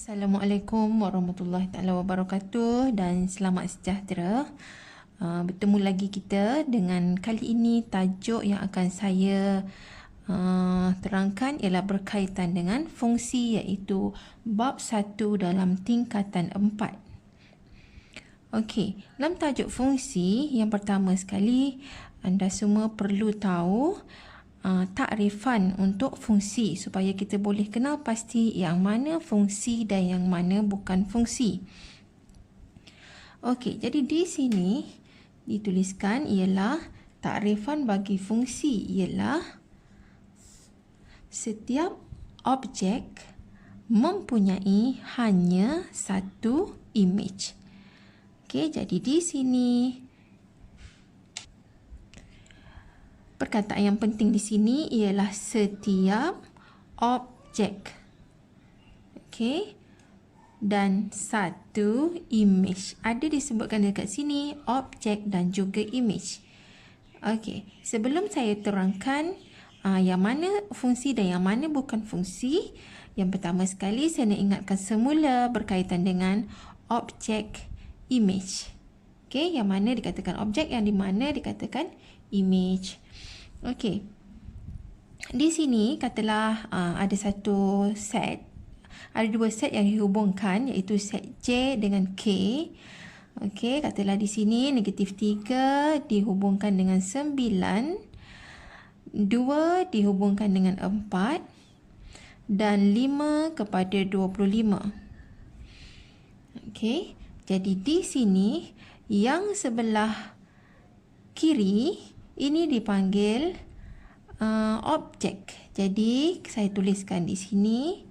Assalamualaikum warahmatullahi taala wabarakatuh dan selamat sejahtera. Bertemu lagi kita dengan kali ini tajuk yang akan saya terangkan ialah berkaitan dengan fungsi, iaitu bab 1 dalam tingkatan 4. Okey, dalam tajuk fungsi yang pertama sekali anda semua perlu tahu takrifan untuk fungsi supaya kita boleh kenal pasti yang mana fungsi dan yang mana bukan fungsi. Okey, jadi di sini dituliskan ialah takrifan bagi fungsi ialah setiap objek mempunyai hanya satu image. Okey, jadi di sini perkataan yang penting di sini ialah setiap objek. Okey. Dan satu image. Ada disebutkan dekat sini objek dan juga image. Okey. Sebelum saya terangkan yang mana fungsi dan yang mana bukan fungsi, yang pertama sekali saya nak ingatkan semula berkaitan dengan objek image. Okey, yang mana dikatakan objek, yang di mana dikatakan image. Okey. Di sini katalah ada satu set. Ada dua set yang dihubungkan, iaitu set J dengan K. Okey, katalah di sini negatif 3 dihubungkan dengan 9, 2 dihubungkan dengan 4 dan 5 kepada 25. Okey, jadi di sini yang sebelah kiri ini dipanggil objek. Jadi saya tuliskan di sini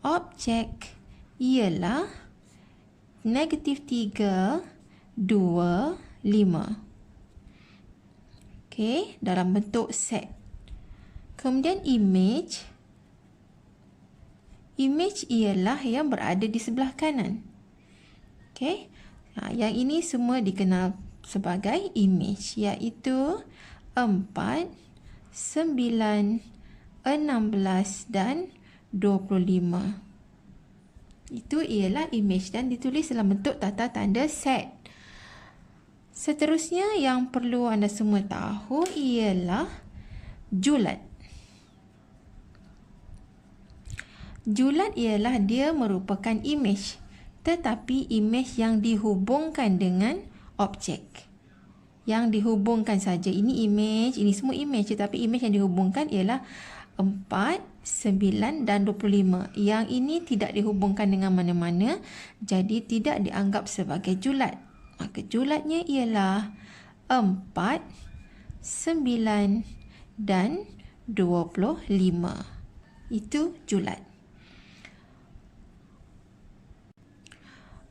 objek ialah negatif 3, 2, 5. Okey, dalam bentuk set. Kemudian image ialah yang berada di sebelah kanan. Okey, yang ini semua dikenal sebagai image, iaitu 4, 9, 16 dan 25. Itu ialah image dan ditulis dalam bentuk tata tanda set. Seterusnya yang perlu anda semua tahu ialah julat. Julat ialah dia merupakan image, tetapi image yang dihubungkan dengan objek. Yang dihubungkan saja. Ini image, ini semua image, tetapi image yang dihubungkan ialah 4, 9 dan 25. Yang ini tidak dihubungkan dengan mana-mana, jadi tidak dianggap sebagai julat. Maka julatnya ialah 4, 9 dan 25. Itu julat.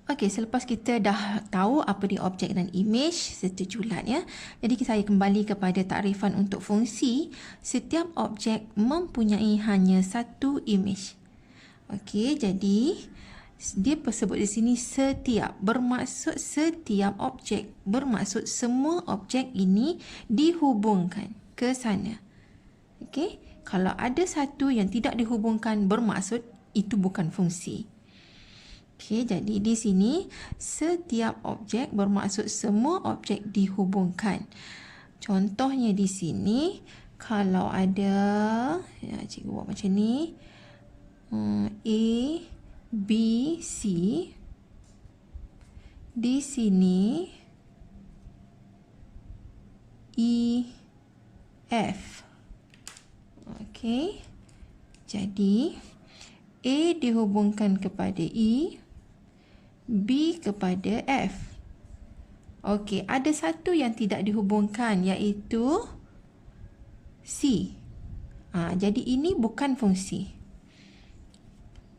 Okey, selepas kita dah tahu apa dia objek dan image serta julat, ya. Jadi saya kembali kepada takrifan untuk fungsi. Setiap objek mempunyai hanya satu image. Okey, jadi dia sebut di sini setiap, bermaksud setiap objek, bermaksud semua objek ini dihubungkan ke sana. Okey, kalau ada satu yang tidak dihubungkan, bermaksud itu bukan fungsi. Okey, jadi di sini setiap objek bermaksud semua objek dihubungkan. Contohnya di sini kalau ada, cikgu buat macam ni, A, B, C. Di sini E, F. Okey. Jadi A dihubungkan kepada E, B kepada F. Okey, ada satu yang tidak dihubungkan, iaitu C. Jadi ini bukan fungsi.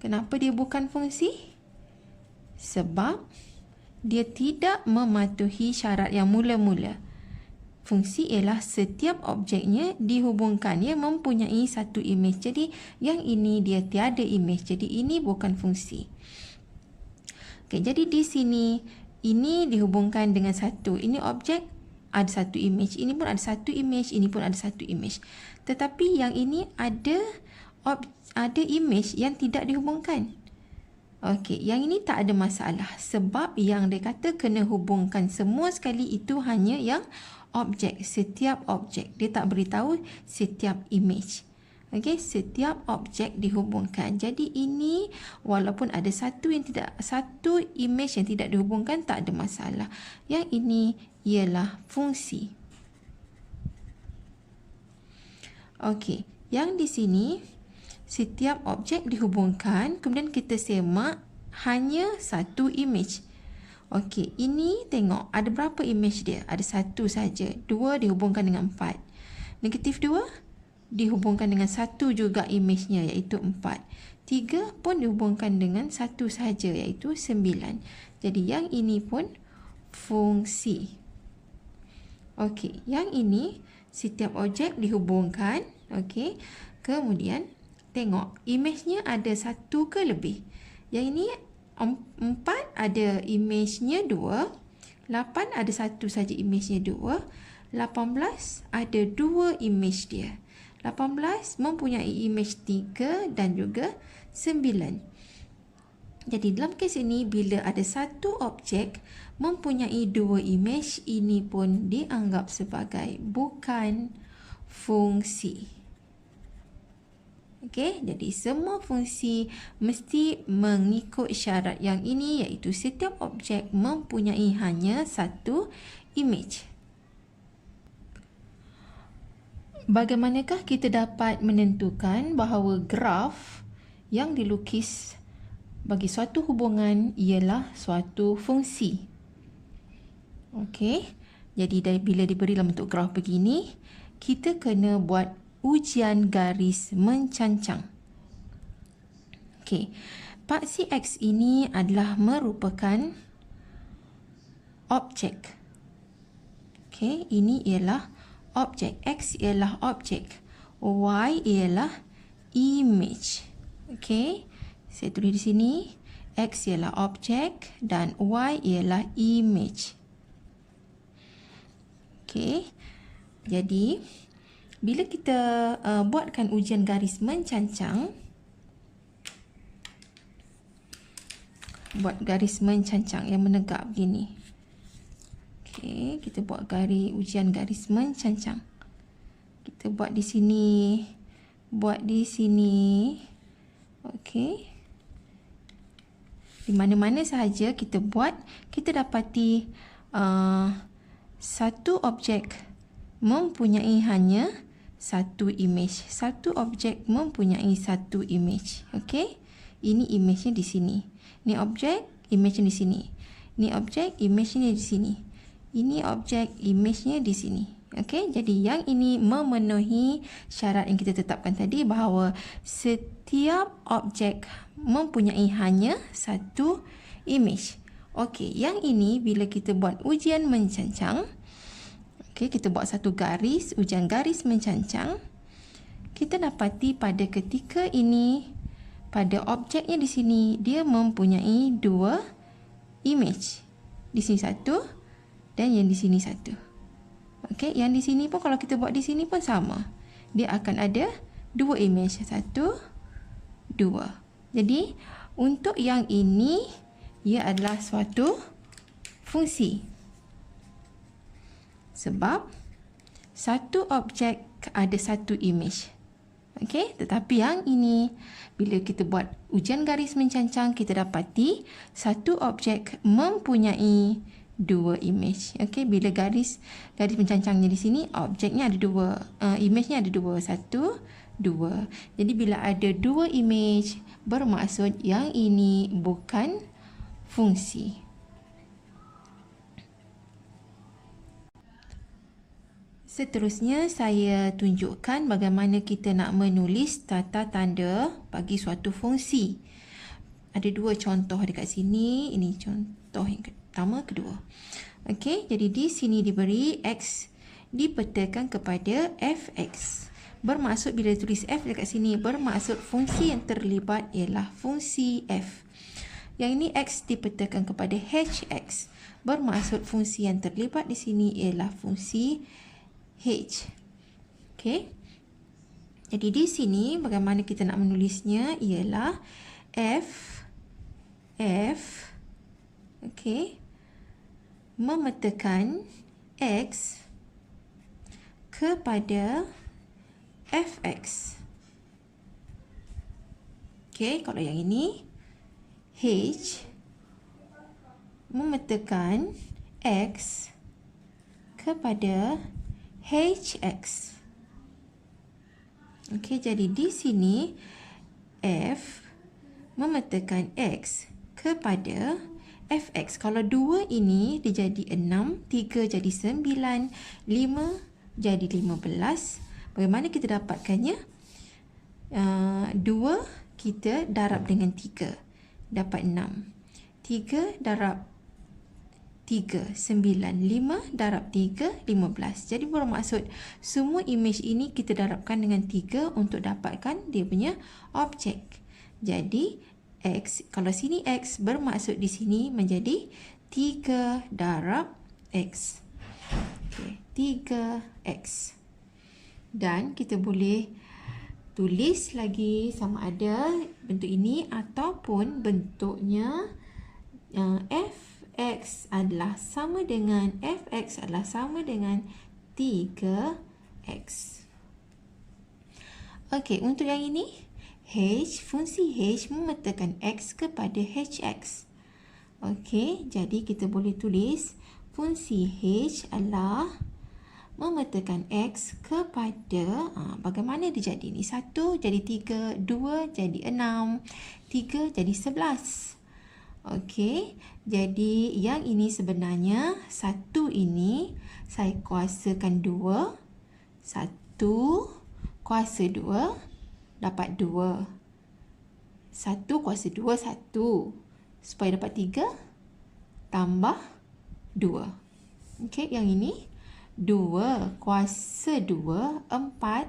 Kenapa dia bukan fungsi? Sebab dia tidak mematuhi syarat yang mula-mula. Fungsi ialah setiap objeknya dihubungkan, ia mempunyai satu image. Jadi yang ini dia tiada image. Jadi ini bukan fungsi. Okey, jadi di sini ini dihubungkan dengan satu. Ini objek ada satu image, ini pun ada satu image, ini pun ada satu image. Tetapi yang ini ada image yang tidak dihubungkan. Okey, yang ini tak ada masalah sebab yang dia kata kena hubungkan semua sekali itu hanya yang objek, setiap objek. Dia tak beritahu setiap image. Okey, setiap objek dihubungkan. Jadi ini walaupun ada satu image yang tidak dihubungkan tak ada masalah. Yang ini ialah fungsi. Okey, yang di sini setiap objek dihubungkan, kemudian kita semak hanya satu image. Okey, ini tengok ada berapa image dia? Ada satu saja. 2 dihubungkan dengan 4. Negatif 2 dihubungkan dengan satu juga image-nya iaitu 4. 3 pun dihubungkan dengan satu saja iaitu 9. Jadi yang ini pun fungsi. Okey, yang ini setiap objek dihubungkan. Okey, kemudian tengok image-nya ada satu ke lebih. Yang ini 4 ada image-nya 2. 8 ada satu saja image-nya 2. 18 ada 2 image dia. 18 mempunyai image 3 dan juga 9. Jadi dalam kes ini bila ada satu objek mempunyai 2 image, ini pun dianggap sebagai bukan fungsi. Okey, jadi semua fungsi mesti mengikut syarat yang ini iaitu setiap objek mempunyai hanya satu image. Bagaimanakah kita dapat menentukan bahawa graf yang dilukis bagi suatu hubungan ialah suatu fungsi? Okey, jadi bila diberi dalam bentuk graf begini, kita kena buat ujian garis mencancang. Okey, paksi X ini adalah merupakan objek. Okey, ini ialah objek. X ialah objek. Y ialah image. Okey, saya tulis di sini. X ialah objek dan Y ialah image. Okey, jadi bila kita buatkan ujian garis mencancang, buat garis mencancang yang menegak begini. Okey, kita buat ujian garis mencancang. Kita buat di sini, buat di sini. Okey. Di mana-mana sahaja kita buat, kita dapati satu objek mempunyai hanya satu image. Satu objek mempunyai satu image. Okey. Ini image-nya di sini. Ini objek, image-nya di sini. Ini objek, image-nya di sini. Ini objek, image-nya di sini. Okey, jadi yang ini memenuhi syarat yang kita tetapkan tadi bahawa setiap objek mempunyai hanya satu image. Okey, yang ini bila kita buat ujian mencancang, okey, kita buat satu garis, ujian garis mencancang, kita dapati pada ketika ini, pada objeknya di sini, dia mempunyai 2 image. Di sini satu dan yang di sini satu. Okey, yang di sini pun kalau kita buat di sini pun sama. Dia akan ada 2 image. 1, 2. Jadi, untuk yang ini, ia adalah suatu fungsi. Sebab, satu objek ada satu image. Okey, tetapi yang ini, bila kita buat ujian garis mencancang, kita dapati satu objek mempunyai 2 image. Okey, bila garis mencancangnya di sini, objeknya ada 2, image-nya ada 2. 1, 2. Jadi bila ada 2 image, bermaksud yang ini bukan fungsi. Seterusnya, saya tunjukkan bagaimana kita nak menulis tata tanda bagi suatu fungsi. Ada 2 contoh dekat sini. Ini contoh yang pertama, kedua. Okey, jadi di sini diberi X dipetakan kepada Fx. Bermaksud bila tulis F dekat sini, bermaksud fungsi yang terlibat ialah fungsi F. Yang ini X dipetakan kepada Hx. Bermaksud fungsi yang terlibat di sini ialah fungsi H. Okey. Jadi di sini bagaimana kita nak menulisnya ialah F F, okey, memetakan X kepada Fx. Okey, kalau yang ini, H memetakan X kepada Hx. Okey, jadi di sini F memetakan X kepada Fx. Kalau 2 ini dia jadi 6, 3 jadi 9, 5 jadi 15. Bagaimana kita dapatkannya? 2 kita darab dengan 3, dapat 6. 3 darab 3, 9. 5 darab 3, 15. Jadi bermaksud semua imej ini kita darabkan dengan 3 untuk dapatkan dia punya objek. Jadi X, kalau sini X, bermaksud di sini menjadi 3 darab X. Okay, 3X. Dan kita boleh tulis lagi sama ada bentuk ini ataupun bentuknya Fx adalah sama dengan 3x. Okey, untuk yang ini H, fungsi H memetakan X kepada Hx. Okey, jadi kita boleh tulis fungsi H adalah memetakan X kepada, bagaimana dia jadi ni? 1 jadi 3, 2 jadi 6, 3 jadi 11. Okey, jadi yang ini sebenarnya 1 ini saya kuasakan 2. 1 kuasa 2 dapat 2. 1 kuasa 2, 1. Supaya dapat 3 tambah 2. Okey, yang ini 2 kuasa 2, 4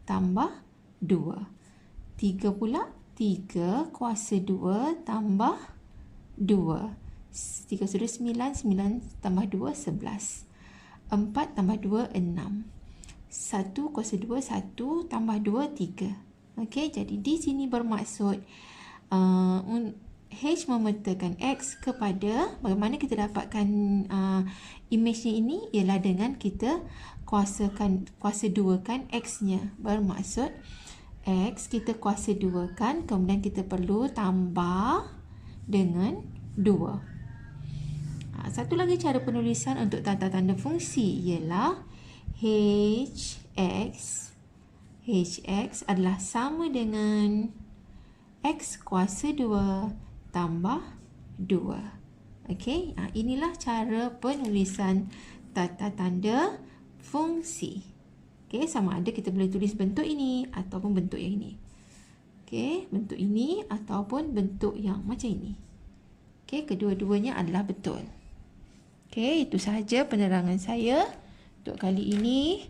tambah 2. 3 pula, 3 kuasa 2 tambah 2. 3 sudah 9, 9 tambah 2, 11. 4 tambah 2, 6. 1 kuasa 2, 1 tambah 2, 3. Okey, jadi di sini bermaksud H memetakan X kepada, bagaimana kita dapatkan imejnya ini ialah dengan kita kuasa 2kan X-nya. Bermaksud X kita kuasa 2kan, kemudian kita perlu tambah dengan 2. Satu lagi cara penulisan untuk tanda-tanda fungsi ialah Hx adalah sama dengan X kuasa 2 tambah 2. Okey, inilah cara penulisan tanda-tanda fungsi. Okey, sama ada kita boleh tulis bentuk ini ataupun bentuk yang ini. Okey, bentuk ini ataupun bentuk yang macam ini. Okey, kedua-duanya adalah betul. Okey, itu sahaja penerangan saya untuk kali ini.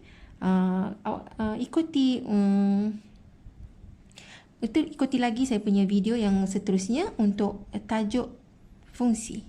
Ikuti lagi saya punya video yang seterusnya untuk tajuk fungsi.